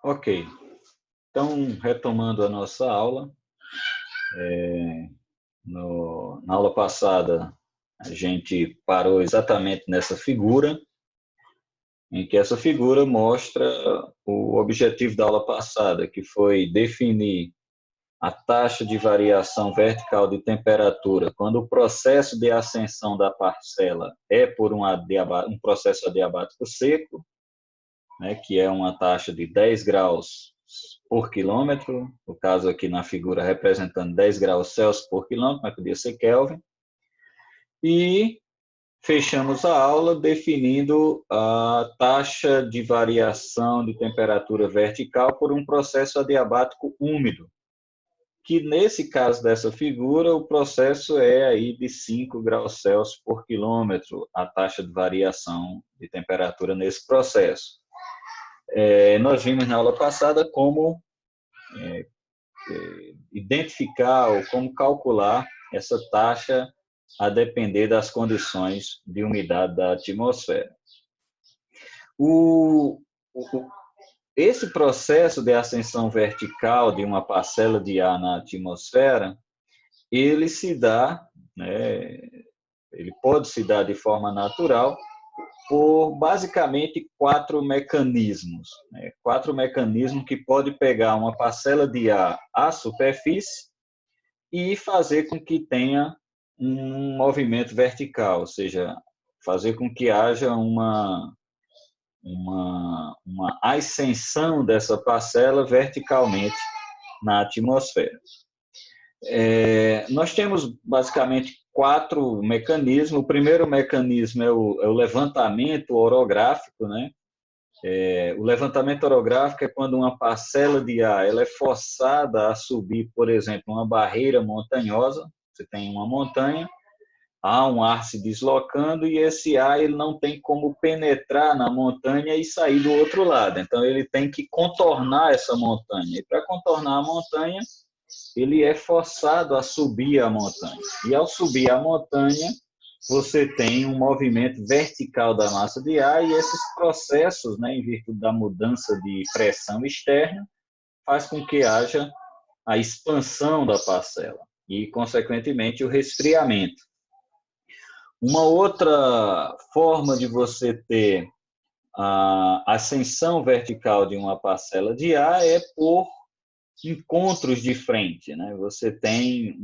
Ok, então retomando a nossa aula, na aula passada a gente parou exatamente nessa figura, em que essa figura mostra o objetivo da aula passada, que foi definir a taxa de variação vertical de temperatura quando o processo de ascensão da parcela é por um processo adiabático seco, né, que é uma taxa de 10 graus por quilômetro, no caso aqui na figura representando 10 graus Celsius por quilômetro, mas podia ser Kelvin, e fechamos a aula definindo a taxa de variação de temperatura vertical por um processo adiabático úmido, que nesse caso dessa figura, o processo é aí de 5 graus Celsius por quilômetro, a taxa de variação de temperatura nesse processo. Nós vimos na aula passada como identificar ou como calcular essa taxa a depender das condições de umidade da atmosfera. Esse processo de ascensão vertical de uma parcela de ar na atmosfera, ele se dá, né, ele pode se dar de forma natural por basicamente quatro mecanismos. Quatro mecanismos que podem pegar uma parcela de ar à superfície e fazer com que tenha um movimento vertical, ou seja, fazer com que haja uma ascensão dessa parcela verticalmente na atmosfera. Nós temos basicamente quatro mecanismos. O primeiro mecanismo é o levantamento orográfico, né? O levantamento orográfico é quando uma parcela de ar ela é forçada a subir, por exemplo, uma barreira montanhosa. Você tem uma montanha, há um ar se deslocando e esse ar ele não tem como penetrar na montanha e sair do outro lado. Então ele tem que contornar essa montanha. E para contornar a montanha, ele é forçado a subir a montanha. E ao subir a montanha, você tem um movimento vertical da massa de ar e esses processos, né, em virtude da mudança de pressão externa, faz com que haja a expansão da parcela e, consequentemente, o resfriamento. Uma outra forma de você ter a ascensão vertical de uma parcela de ar é por encontros de frente, né? Você tem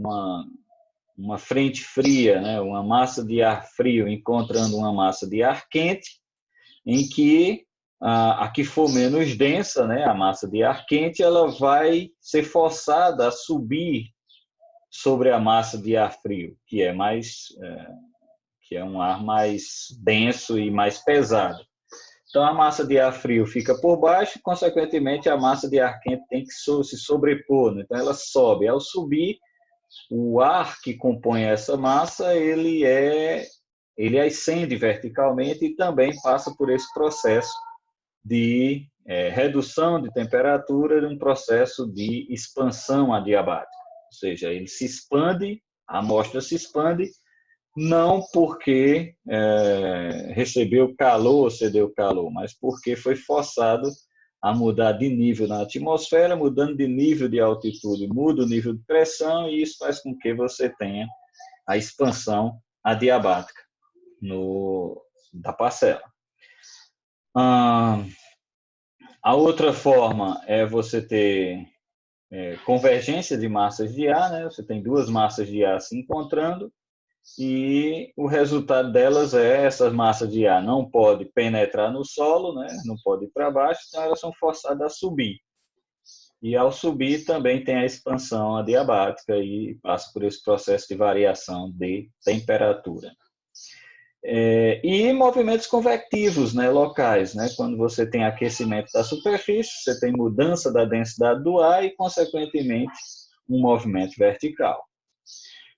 uma frente fria, né? Uma massa de ar frio encontrando uma massa de ar quente, em que a que for menos densa, né? A massa de ar quente, ela vai ser forçada a subir sobre a massa de ar frio, que é um ar mais denso e mais pesado. Então, a massa de ar frio fica por baixo, e, consequentemente, a massa de ar quente tem que se sobrepor. Né? Então, ela sobe. Ao subir, o ar que compõe essa massa, ele ascende verticalmente e também passa por esse processo de redução de temperatura, de um processo de expansão adiabática. Ou seja, ele se expande, a amostra se expande, não porque recebeu calor ou cedeu calor, mas porque foi forçado a mudar de nível na atmosfera, mudando de nível de altitude, muda o nível de pressão e isso faz com que você tenha a expansão adiabática da parcela. A outra forma é você ter convergência de massas de ar, né? Você tem duas massas de ar se encontrando, e o resultado delas essas massas de ar não podem penetrar no solo, né? Não podem ir para baixo, então elas são forçadas a subir. E ao subir também tem a expansão adiabática e passa por esse processo de variação de temperatura. E movimentos convectivos, né, locais, né? Quando você tem aquecimento da superfície, você tem mudança da densidade do ar e, consequentemente, um movimento vertical.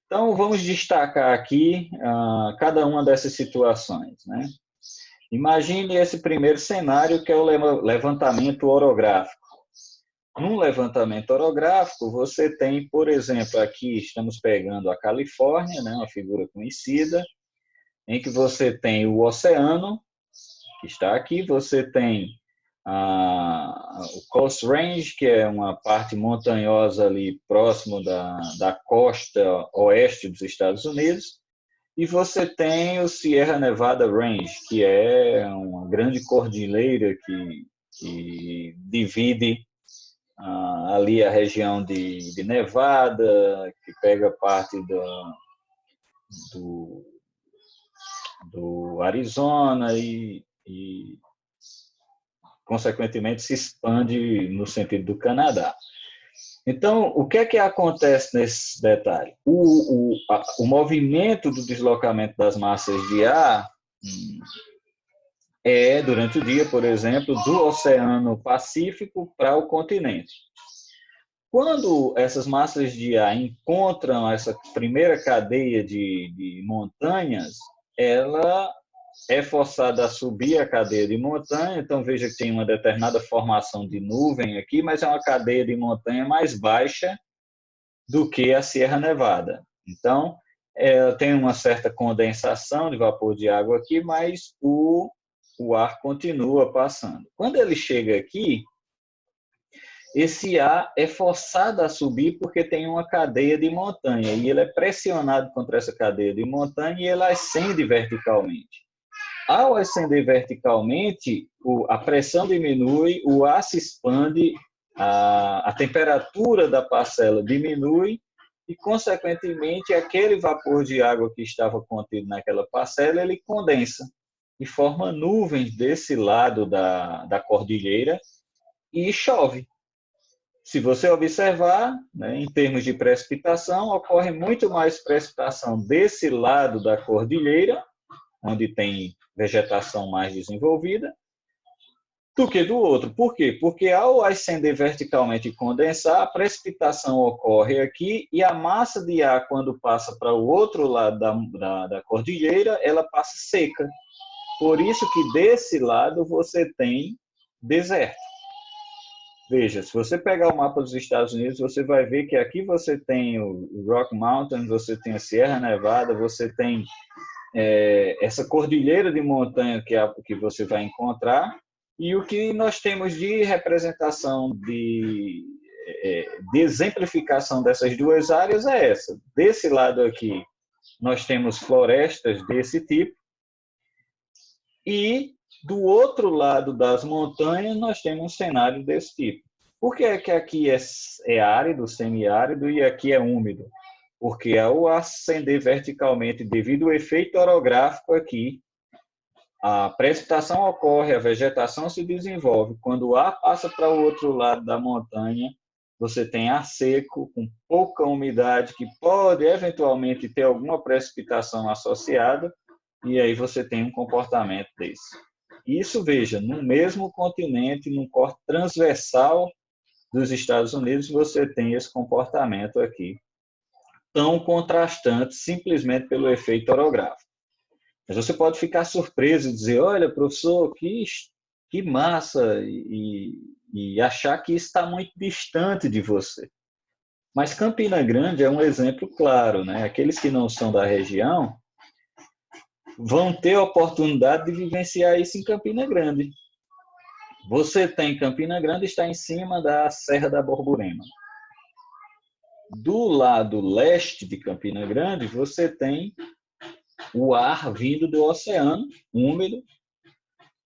Então, vamos destacar aqui cada uma dessas situações. Né? Imagine esse primeiro cenário, que é o levantamento orográfico. Num levantamento orográfico, você tem, por exemplo, aqui estamos pegando a Califórnia, né, uma figura conhecida, em que você tem o oceano, que está aqui, você tem o Coast Range, que é uma parte montanhosa ali próximo da costa oeste dos Estados Unidos, e você tem o Sierra Nevada Range, que é uma grande cordilheira que divide ali a região de Nevada, que pega parte do Arizona e, consequentemente, se expande no sentido do Canadá. Então, o que é que acontece nesse detalhe? O movimento do deslocamento das massas de ar durante o dia, por exemplo, do Oceano Pacífico para o continente. Quando essas massas de ar encontram essa primeira cadeia de montanhas, ela é forçada a subir a cadeia de montanha. Então, veja que tem uma determinada formação de nuvem aqui, mas é uma cadeia de montanha mais baixa do que a Sierra Nevada. Então, tem uma certa condensação de vapor de água aqui, mas o ar continua passando. Quando ele chega aqui, esse ar é forçado a subir porque tem uma cadeia de montanha e ele é pressionado contra essa cadeia de montanha e ele ascende verticalmente. Ao ascender verticalmente, a pressão diminui, o ar se expande, a temperatura da parcela diminui e, consequentemente, aquele vapor de água que estava contido naquela parcela, ele condensa e forma nuvens desse lado da cordilheira e chove. Se você observar, né, em termos de precipitação, ocorre muito mais precipitação desse lado da cordilheira, onde tem vegetação mais desenvolvida, do que do outro. Por quê? Porque ao ascender verticalmente e condensar, a precipitação ocorre aqui e a massa de ar, quando passa para o outro lado da cordilheira, ela passa seca. Por isso que desse lado você tem deserto. Veja, se você pegar o mapa dos Estados Unidos, você vai ver que aqui você tem o Rocky Mountain, você tem a Sierra Nevada, você tem essa cordilheira de montanha que você vai encontrar, e o que nós temos de representação, de exemplificação dessas duas áreas é essa. Desse lado aqui, nós temos florestas desse tipo, e do outro lado das montanhas, nós temos um cenário desse tipo. Por que é que aqui é árido, semiárido, e aqui é úmido? Porque ao ascender verticalmente, devido ao efeito orográfico aqui, a precipitação ocorre, a vegetação se desenvolve. Quando o ar passa para o outro lado da montanha, você tem ar seco, com pouca umidade, que pode eventualmente ter alguma precipitação associada, e aí você tem um comportamento desse. Isso, veja, no mesmo continente, num corte transversal dos Estados Unidos, você tem esse comportamento aqui, tão contrastante, simplesmente pelo efeito orográfico. Mas você pode ficar surpreso e dizer, olha, professor, que massa, e achar que isso está muito distante de você. Mas Campina Grande é um exemplo claro, né? Aqueles que não são da região vão ter a oportunidade de vivenciar isso em Campina Grande. Você tem Campina Grande, está em cima da Serra da Borborema. Do lado leste de Campina Grande, você tem o ar vindo do oceano, úmido,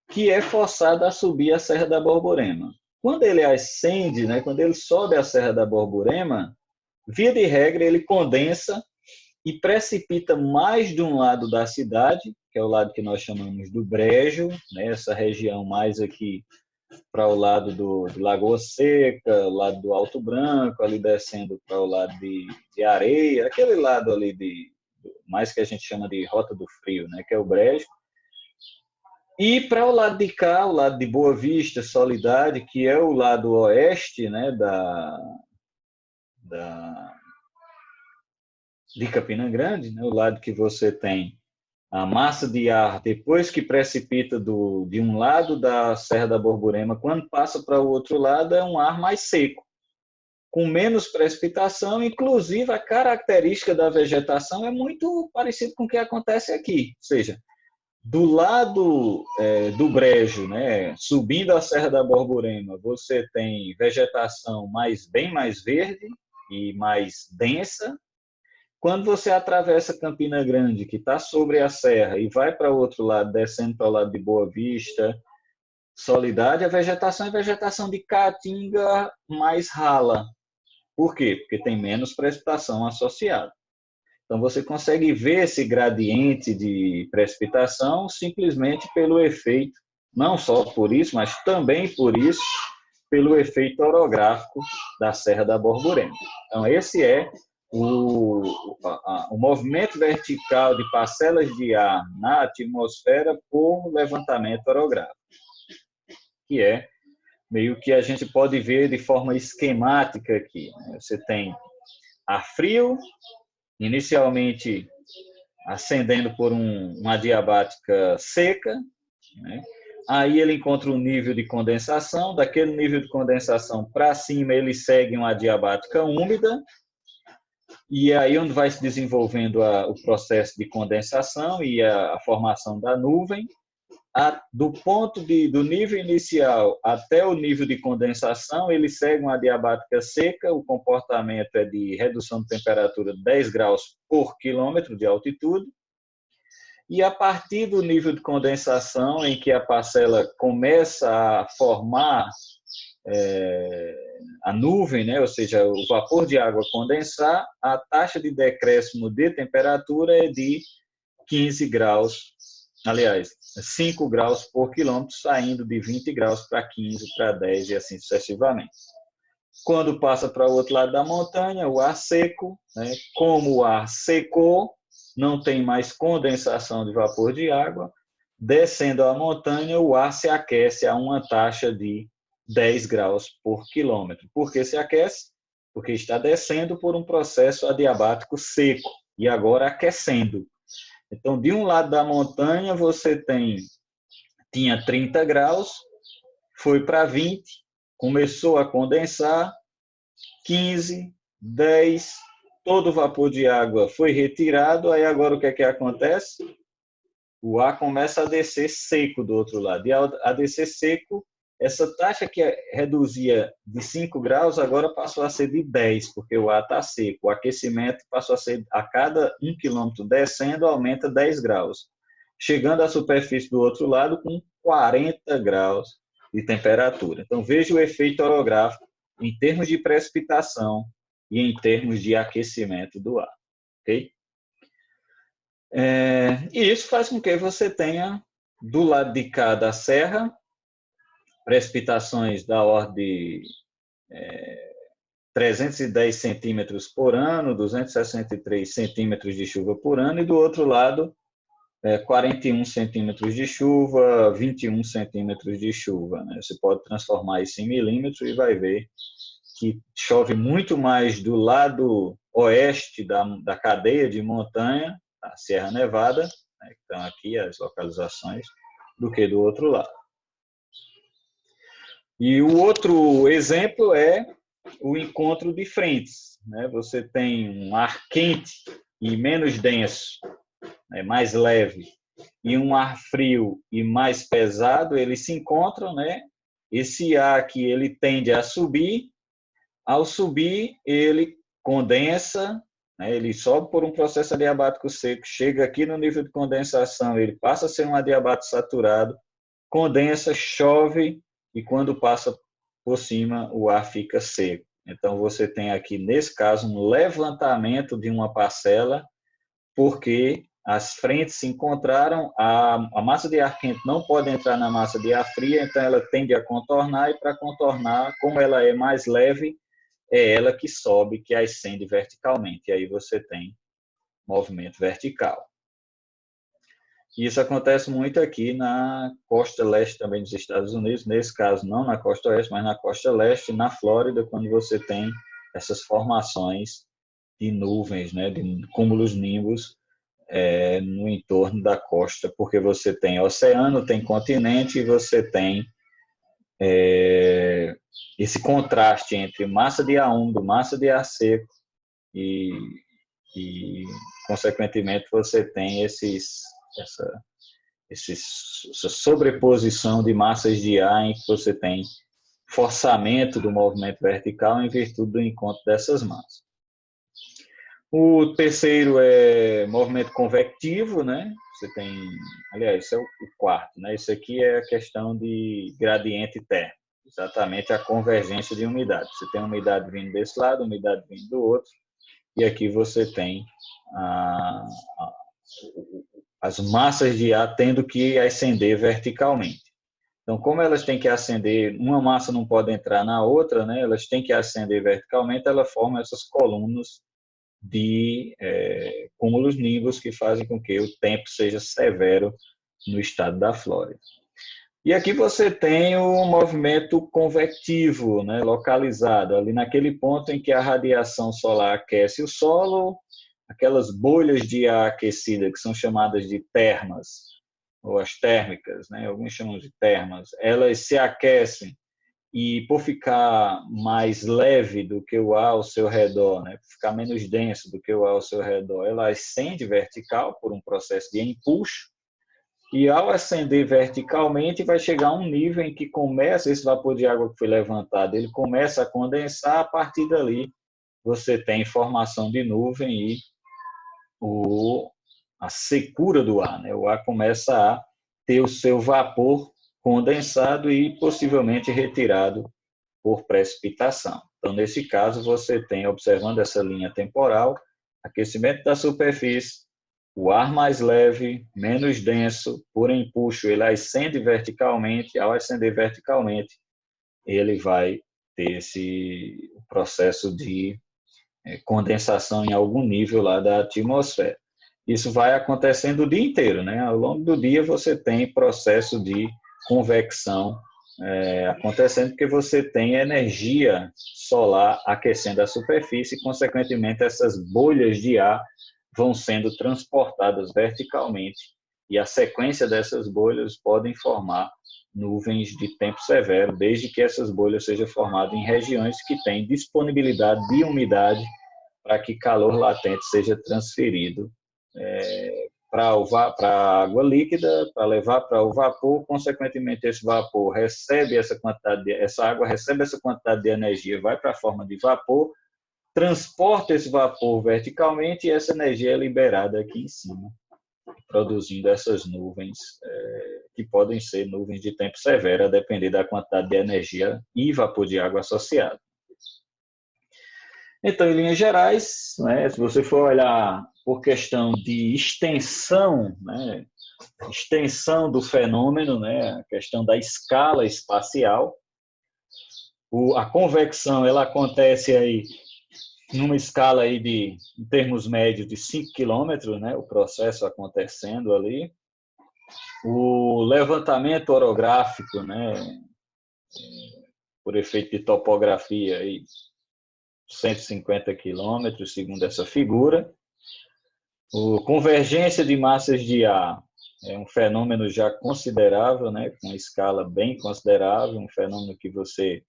que é forçado a subir a Serra da Borborema. Quando ele ascende, né, quando ele sobe a Serra da Borborema, via de regra, ele condensa e precipita mais de um lado da cidade, que é o lado que nós chamamos do Brejo, né, essa região mais aqui para o lado do Lagoa Seca, o lado do Alto Branco, ali descendo para o lado de Areia, aquele lado ali mais que a gente chama de Rota do Frio, né, que é o Brejo. E para o lado de cá, o lado de Boa Vista, Soledade, que é o lado oeste, né, de Campina Grande, né, o lado que você tem a massa de ar, depois que precipita de um lado da Serra da Borborema, quando passa para o outro lado, é um ar mais seco, com menos precipitação, inclusive a característica da vegetação é muito parecida com o que acontece aqui, ou seja, Do lado do Brejo, né, subindo a Serra da Borborema, você tem vegetação bem mais verde e mais densa. Quando você atravessa Campina Grande, que está sobre a serra, e vai para o outro lado, descendo para o lado de Boa Vista, Soledade, a vegetação é vegetação de caatinga mais rala. Por quê? Porque tem menos precipitação associada. Então, você consegue ver esse gradiente de precipitação simplesmente pelo efeito, não só por isso, mas também por isso, pelo efeito orográfico da Serra da Borborema. Então, esse é o movimento vertical de parcelas de ar na atmosfera por levantamento orográfico, que é meio que a gente pode ver de forma esquemática aqui. Você tem ar frio, inicialmente ascendendo por uma adiabática seca, né? Aí ele encontra um nível de condensação, daquele nível de condensação para cima ele segue uma adiabática úmida, e aí onde vai se desenvolvendo o processo de condensação e a formação da nuvem. Do ponto do nível inicial até o nível de condensação, ele segue uma adiabática seca, o comportamento é de redução de temperatura de 10 graus por quilômetro de altitude, e a partir do nível de condensação, em que a parcela começa a formar a nuvem, né, ou seja, o vapor de água condensar, a taxa de decréscimo de temperatura é de 15 graus, aliás, 5 graus por quilômetro, saindo de 20 graus para 15, para 10 e assim sucessivamente. Quando passa para o outro lado da montanha, o ar seco, né, como o ar secou, não tem mais condensação de vapor de água, descendo a montanha, o ar se aquece a uma taxa de 10 graus por quilômetro. Por que se aquece? Porque está descendo por um processo adiabático seco e agora aquecendo. Então, de um lado da montanha, você tinha 30 graus, foi para 20, começou a condensar, 15, 10, todo o vapor de água foi retirado, aí agora o que é que acontece? O ar começa a descer seco do outro lado. E a descer seco, essa taxa que reduzia de 5 graus, agora passou a ser de 10, porque o ar está seco. O aquecimento passou a ser, a cada 1 quilômetro descendo, aumenta 10 graus. Chegando à superfície do outro lado com 40 graus de temperatura. Então, veja o efeito orográfico em termos de precipitação e em termos de aquecimento do ar. Ok? E isso faz com que você tenha, do lado de cá da serra, precipitações da ordem de 310 centímetros por ano, 263 centímetros de chuva por ano, e do outro lado, 41 centímetros de chuva, 21 centímetros de chuva. Né? Você pode transformar isso em milímetros e vai ver que chove muito mais do lado oeste da cadeia de montanha, a Sierra Nevada, né, que estão aqui as localizações, do que do outro lado. E o outro exemplo é o encontro de frentes. Né? Você tem um ar quente e menos denso, né, mais leve, e um ar frio e mais pesado, eles se encontram, né? Esse ar aqui ele tende a subir, ao subir ele condensa, né? Ele sobe por um processo adiabático seco, chega aqui no nível de condensação, ele passa a ser um adiabato saturado, condensa, chove, e quando passa por cima o ar fica seco. Então você tem aqui, nesse caso, um levantamento de uma parcela, porque as frentes se encontraram, a massa de ar quente não pode entrar na massa de ar fria, então ela tende a contornar, e para contornar, como ela é mais leve, é ela que sobe, que ascende verticalmente, e aí você tem movimento vertical. Isso acontece muito aqui na costa leste também dos Estados Unidos, nesse caso não na costa oeste, mas na costa leste, na Flórida, quando você tem essas formações de nuvens, né, de cúmulos nimbus, no entorno da costa, porque você tem oceano, tem continente e você tem esse contraste entre massa de ar úmido, massa de ar seco e consequentemente, você tem essa sobreposição de massas de ar em que você tem forçamento do movimento vertical em virtude do encontro dessas massas. O terceiro é movimento convectivo, né? Você tem, aliás, esse é o quarto, né? Isso aqui é a questão de gradiente térmico, exatamente a convergência de umidade. Você tem umidade vindo desse lado, umidade vindo do outro, e aqui você tem as massas de ar tendo que ascender verticalmente. Então, como elas têm que ascender, uma massa não pode entrar na outra, né? Elas têm que ascender verticalmente, ela forma essas colunas de cúmulos nimbus que fazem com que o tempo seja severo no estado da Flórida. E aqui você tem o movimento convectivo, né, localizado ali naquele ponto em que a radiação solar aquece o solo, aquelas bolhas de ar aquecida que são chamadas de termas, ou as térmicas, né, alguns chamam de termas, elas se aquecem e por ficar mais leve do que o ar ao seu redor, né, por ficar menos denso do que o ar ao seu redor, ela ascende vertical por um processo de empuxo, e ao ascender verticalmente vai chegar a um nível em que começa, esse vapor de água que foi levantado, ele começa a condensar, a partir dali você tem formação de nuvem e a secura do ar, né? O ar começa a ter o seu vapor condensado e possivelmente retirado por precipitação. Então, nesse caso, você tem, observando essa linha temporal, aquecimento da superfície, o ar mais leve, menos denso, por empuxo, ele ascende verticalmente, ao ascender verticalmente, ele vai ter esse processo de condensação em algum nível lá da atmosfera. Isso vai acontecendo o dia inteiro, né? Ao longo do dia você tem processo de convecção acontecendo porque você tem energia solar aquecendo a superfície e, consequentemente, essas bolhas de ar vão sendo transportadas verticalmente e a sequência dessas bolhas podem formar nuvens de tempo severo, desde que essas bolhas sejam formadas em regiões que têm disponibilidade de umidade para que calor latente seja transferido para a água líquida, para levar para o vapor, consequentemente esse vapor recebe essa água recebe essa quantidade de energia, vai para a forma de vapor, transporta esse vapor verticalmente e essa energia é liberada aqui em cima, produzindo essas nuvens, que podem ser nuvens de tempo severo, a depender da quantidade de energia e vapor de água associado. Então, em linhas gerais, né, se você for olhar por questão de extensão, né, extensão do fenômeno, né, a questão da escala espacial, a convecção ela acontece aí numa escala aí em termos médios de 5 quilômetros, né, o processo acontecendo ali. O levantamento orográfico, né, por efeito de topografia, aí, 150 quilômetros, segundo essa figura. Convergência de massas de ar é um fenômeno já considerável, né, com uma escala bem considerável, um fenômeno que você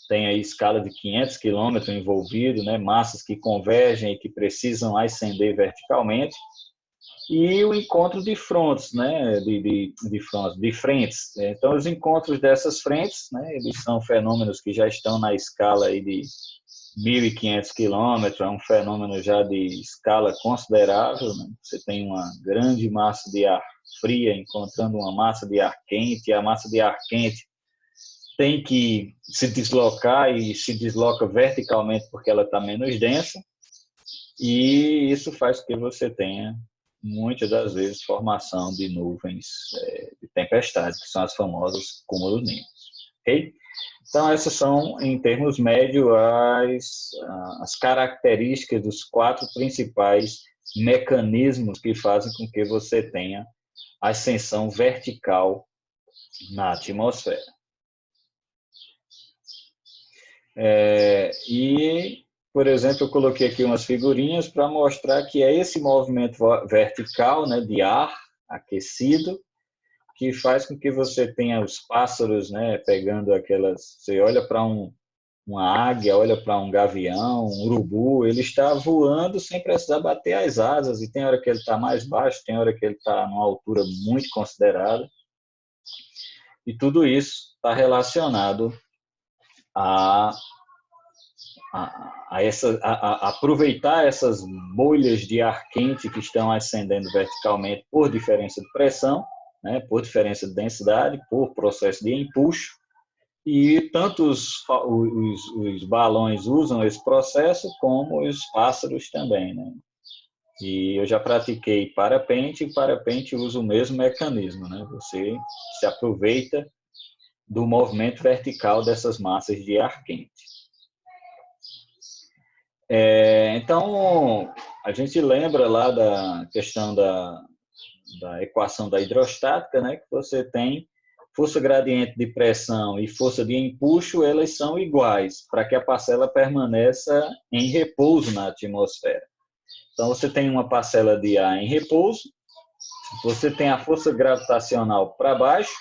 tem aí escala de 500 quilômetros envolvido, né, massas que convergem e que precisam ascender verticalmente. E o encontro de frontes, né, de frentes. Então, os encontros dessas frentes, né, eles são fenômenos que já estão na escala aí de 1.500 quilômetros, é um fenômeno já de escala considerável, né? Você tem uma grande massa de ar fria encontrando uma massa de ar quente, e a massa de ar quente tem que se deslocar e se desloca verticalmente porque ela está menos densa, e isso faz com que você tenha, muitas das vezes, formação de nuvens de tempestade, que são as famosas cúmulos nimbus. Ok? Então, essas são, em termos médios, as características dos 4 principais mecanismos que fazem com que você tenha ascensão vertical na atmosfera. Por exemplo, eu coloquei aqui umas figurinhas para mostrar que é esse movimento vertical, né, de ar aquecido, que faz com que você tenha os pássaros, né, pegando aquelas... Você olha para um uma águia olha para um gavião, um urubu, ele está voando sem precisar bater as asas, e tem hora que ele está mais baixo, tem hora que ele está numa altura muito considerada, e tudo isso está relacionado a, aproveitar essas bolhas de ar quente que estão ascendendo verticalmente por diferença de pressão, né, por diferença de densidade, por processo de empuxo, e tanto os balões usam esse processo, como os pássaros também, né? E eu já pratiquei parapente, e parapente usa o mesmo mecanismo, né? Você se aproveita do movimento vertical dessas massas de ar quente. Então, a gente lembra lá da questão da equação da hidrostática, né? Que você tem força gradiente de pressão e força de empuxo, elas são iguais, para que a parcela permaneça em repouso na atmosfera. Então, você tem uma parcela de ar em repouso, você tem a força gravitacional para baixo,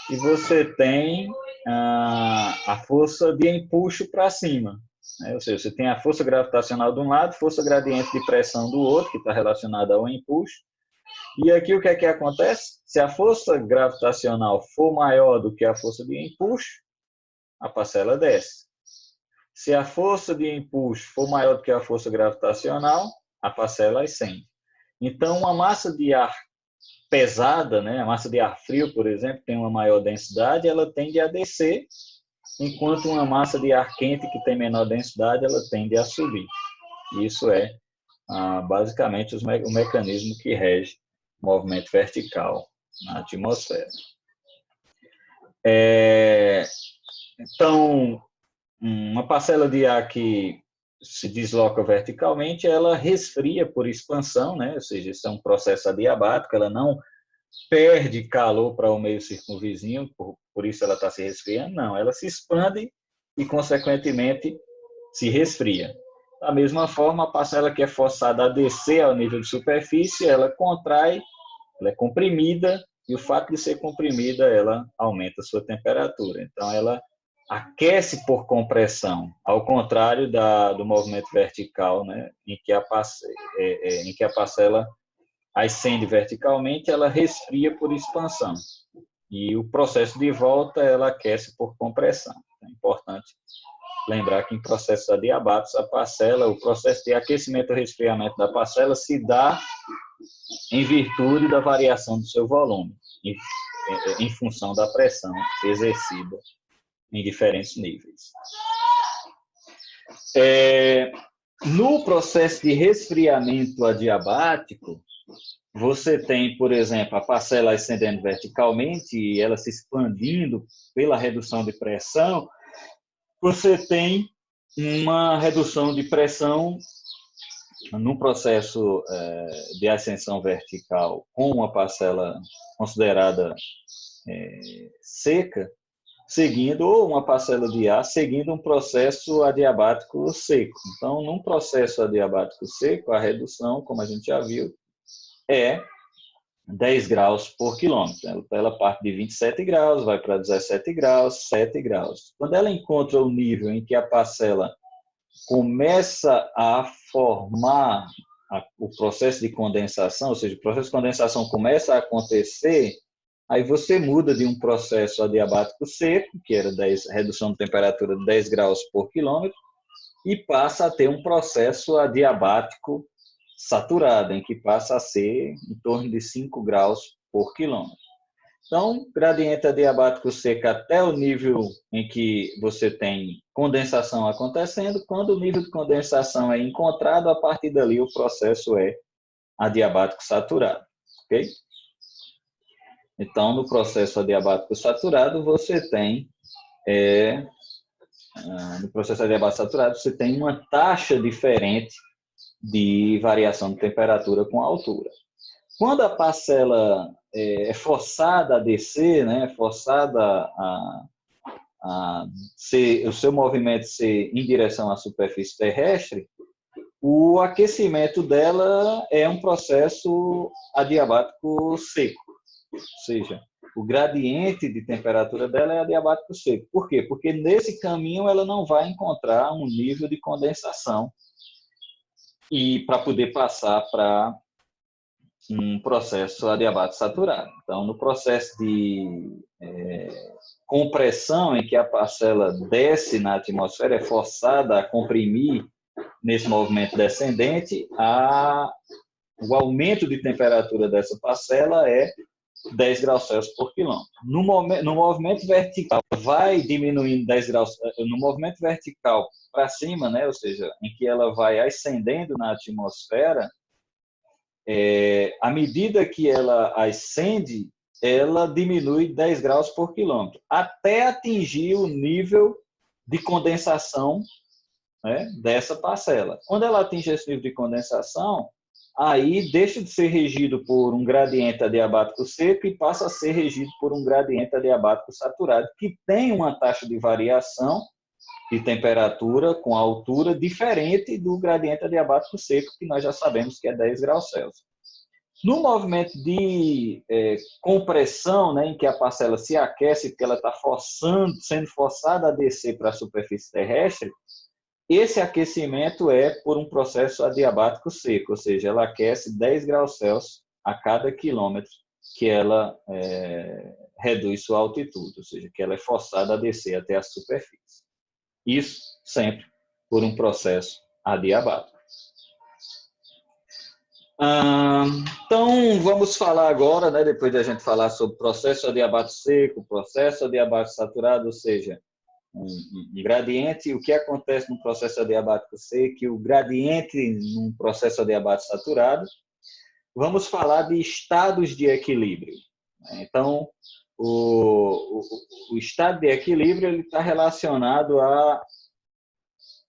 e você tem a força de empuxo para cima. Né? Ou seja, você tem a força gravitacional de um lado, força gradiente de pressão do outro, que está relacionada ao empuxo. E aqui o que é que acontece? Se a força gravitacional for maior do que a força de empuxo, a parcela desce. Se a força de empuxo for maior do que a força gravitacional, a parcela ascende. Então, uma massa de ar pesada, né, a massa de ar frio, por exemplo, tem uma maior densidade, ela tende a descer, enquanto uma massa de ar quente, que tem menor densidade, ela tende a subir. Isso é, basicamente, o mecanismo que rege o movimento vertical na atmosfera. Então, uma parcela de ar que se desloca verticalmente, ela resfria por expansão, né? Ou seja, isso é um processo adiabático, ela não perde calor para o meio circunvizinho, por isso ela está se resfriando, não, ela se expande e, consequentemente, se resfria. Da mesma forma, a parcela que é forçada a descer ao nível de superfície, ela contrai, ela é comprimida, e o fato de ser comprimida, ela aumenta a sua temperatura. Então, ela aquece por compressão, ao contrário do movimento vertical, né, em que a parcela ascende verticalmente, ela resfria por expansão. E o processo de volta, ela aquece por compressão. É importante lembrar que em processos adiabáticos, o processo de aquecimento e resfriamento da parcela se dá em virtude da variação do seu volume, em função da pressão exercida em diferentes níveis. No processo de resfriamento adiabático, você tem, por exemplo, a parcela ascendendo verticalmente e ela se expandindo pela redução de pressão. Você tem uma redução de pressão no processo de ascensão vertical com uma parcela considerada seca, ou uma parcela de ar seguindo um processo adiabático seco. Então, num processo adiabático seco, a redução, como a gente já viu, é 10 graus por quilômetro. Então, ela parte de 27 graus, vai para 17 graus, 7 graus. Quando ela encontra o nível em que a parcela começa a formar o processo de condensação, ou seja, o processo de condensação começa a acontecer, aí você muda de um processo adiabático seco, que era redução de temperatura de 10 graus por quilômetro, e passa a ter um processo adiabático saturado, em que passa a ser em torno de 5 graus por quilômetro. Então, gradiente adiabático seco até o nível em que você tem condensação acontecendo. Quando o nível de condensação é encontrado, a partir dali o processo é adiabático saturado. Ok? Então, no processo adiabático saturado, você tem uma taxa diferente de variação de temperatura com a altura. Quando a parcela é forçada a descer, né, forçada a o seu movimento ser em direção à superfície terrestre, o aquecimento dela é um processo adiabático seco, ou seja, o gradiente de temperatura dela é adiabático seco. Por quê? Porque nesse caminho ela não vai encontrar um nível de condensação e para poder passar para um processo adiabático saturado. Então, no processo de compressão, em que a parcela desce na atmosfera, é forçada a comprimir nesse movimento descendente, o aumento de temperatura dessa parcela é 10 graus Celsius por quilômetro. No movimento vertical, vai diminuindo 10 graus, no movimento vertical para cima, né, ou seja, em que ela vai ascendendo na atmosfera, à medida que ela ascende, ela diminui 10 graus por quilômetro, até atingir o nível de condensação, né, dessa parcela. Quando ela atinge esse nível de condensação, aí deixa de ser regido por um gradiente adiabático seco e passa a ser regido por um gradiente adiabático saturado, que tem uma taxa de variação de temperatura com altura diferente do gradiente adiabático seco, que nós já sabemos que é 10 graus Celsius. No movimento de compressão, né, em que a parcela se aquece, porque ela está sendo forçada a descer para a superfície terrestre, esse aquecimento é por um processo adiabático seco, ou seja, ela aquece 10 graus Celsius a cada quilômetro que ela reduz sua altitude, ou seja, que ela é forçada a descer até a superfície. Isso sempre por um processo adiabático. Então, vamos falar agora, né, depois de a gente falar sobre processo adiabático seco, processo adiabático saturado, ou seja, um gradiente, o que acontece no processo adiabático seco e o gradiente num processo adiabático saturado. Vamos falar de estados de equilíbrio. Então, o estado de equilíbrio está relacionado a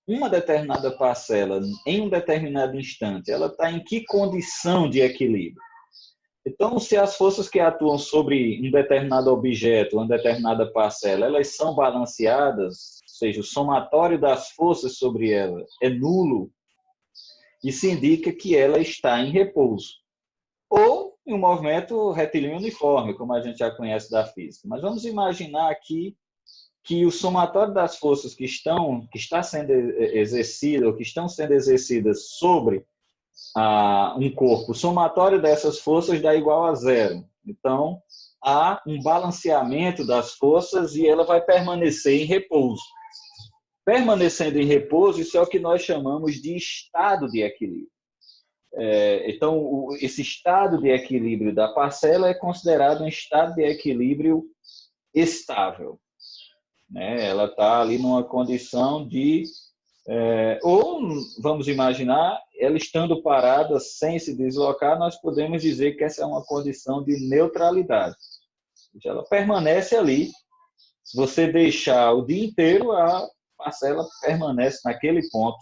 uma determinada parcela, em um determinado instante, ela está em que condição de equilíbrio? Então, se as forças que atuam sobre um determinado objeto, uma determinada parcela, elas são balanceadas, ou seja, o somatório das forças sobre ela é nulo, isso indica que ela está em repouso. Ou em um movimento retilíneo uniforme, como a gente já conhece da física. Mas vamos imaginar aqui que o somatório das forças que está sendo exercida, ou que estão sendo exercidas sobre um corpo, o somatório dessas forças dá igual a zero. Então, há um balanceamento das forças e ela vai permanecer em repouso. Permanecendo em repouso, isso é o que nós chamamos de estado de equilíbrio. Então, esse estado de equilíbrio da parcela é considerado um estado de equilíbrio estável. Ela está ali numa condição de... ou, vamos imaginar, ela estando parada sem se deslocar, nós podemos dizer que essa é uma condição de neutralidade. Ela permanece ali. Se você deixar o dia inteiro, a parcela permanece naquele ponto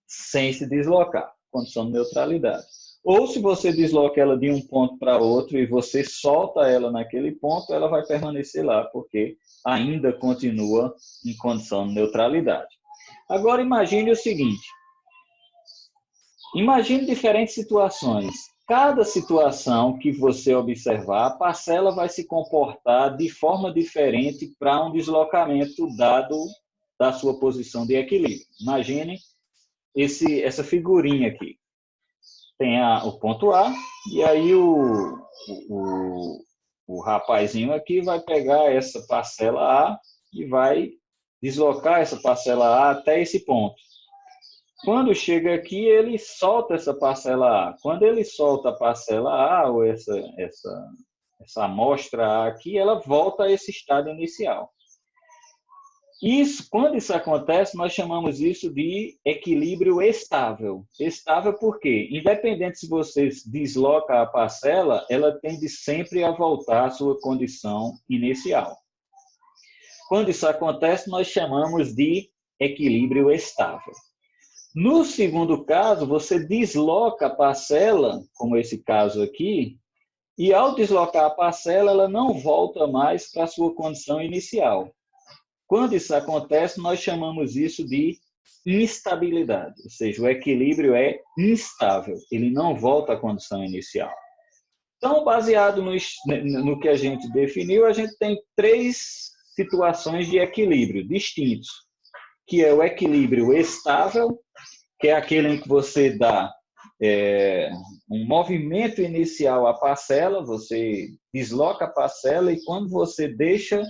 sem se deslocar, condição de neutralidade. Ou se você desloca ela de um ponto para outro e você solta ela naquele ponto, ela vai permanecer lá, porque ainda continua em condição de neutralidade. Agora imagine o seguinte, imagine diferentes situações. Cada situação que você observar, a parcela vai se comportar de forma diferente para um deslocamento dado da sua posição de equilíbrio. Imagine essa figurinha aqui. Tem o ponto A, e aí o rapazinho aqui vai pegar essa parcela A e vai deslocar essa parcela A até esse ponto. Quando chega aqui, ele solta essa parcela A. Quando ele solta a parcela A, ou essa amostra A aqui, ela volta a esse estado inicial. Quando isso acontece, nós chamamos isso de equilíbrio estável. Estável por quê? Independente se você desloca a parcela, ela tende sempre a voltar à sua condição inicial. Quando isso acontece, nós chamamos de equilíbrio estável. No segundo caso, você desloca a parcela, como esse caso aqui, e ao deslocar a parcela, ela não volta mais para a sua condição inicial. Quando isso acontece, nós chamamos isso de instabilidade, ou seja, o equilíbrio é instável, ele não volta à condição inicial. Então, baseado no que a gente definiu, a gente tem três situações de equilíbrio distintos, que é o equilíbrio estável, que é aquele em que você dá um movimento inicial à parcela, você desloca a parcela e quando você deixa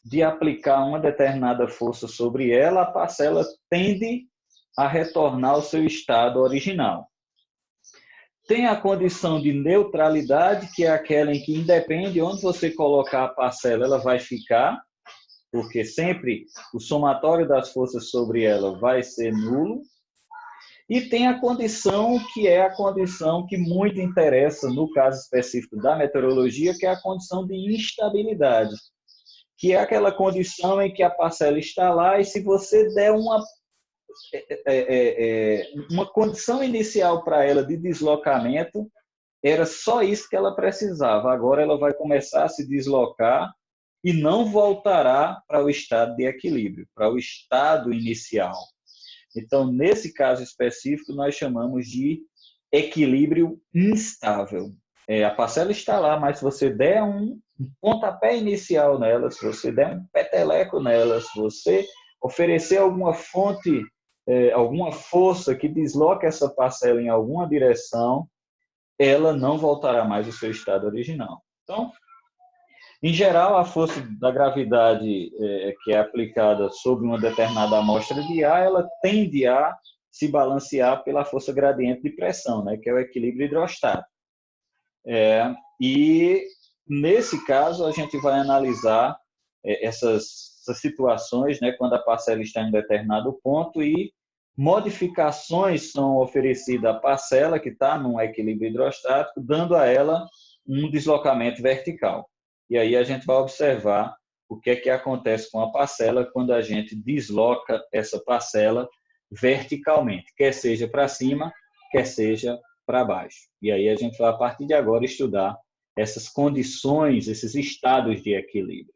de aplicar uma determinada força sobre ela, a parcela tende a retornar ao seu estado original. Tem a condição de neutralidade, que é aquela em que independe onde você colocar a parcela, ela vai ficar, porque sempre o somatório das forças sobre ela vai ser nulo. E tem a condição que é a condição que muito interessa no caso específico da meteorologia, que é a condição de instabilidade, que é aquela condição em que a parcela está lá e se você der uma condição inicial para ela de deslocamento, era só isso que ela precisava. Agora ela vai começar a se deslocar e não voltará para o estado de equilíbrio, para o estado inicial. Então, nesse caso específico, nós chamamos de equilíbrio instável. A parcela está lá, mas se você der um pontapé inicial nela, se você der um peteleco nela, se você oferecer alguma fonte, alguma força que desloque essa parcela em alguma direção, ela não voltará mais ao seu estado original. Então, em geral, a força da gravidade que é aplicada sobre uma determinada amostra de ar, ela tende a se balancear pela força gradiente de pressão, né, que é o equilíbrio hidrostático. E, nesse caso, a gente vai analisar essas situações, né, quando a parcela está em determinado ponto e modificações são oferecidas à parcela que está num equilíbrio hidrostático, dando a ela um deslocamento vertical. E aí a gente vai observar o que é que acontece com a parcela quando a gente desloca essa parcela verticalmente, quer seja para cima, quer seja para baixo. E aí a gente vai, a partir de agora, estudar essas condições, esses estados de equilíbrio.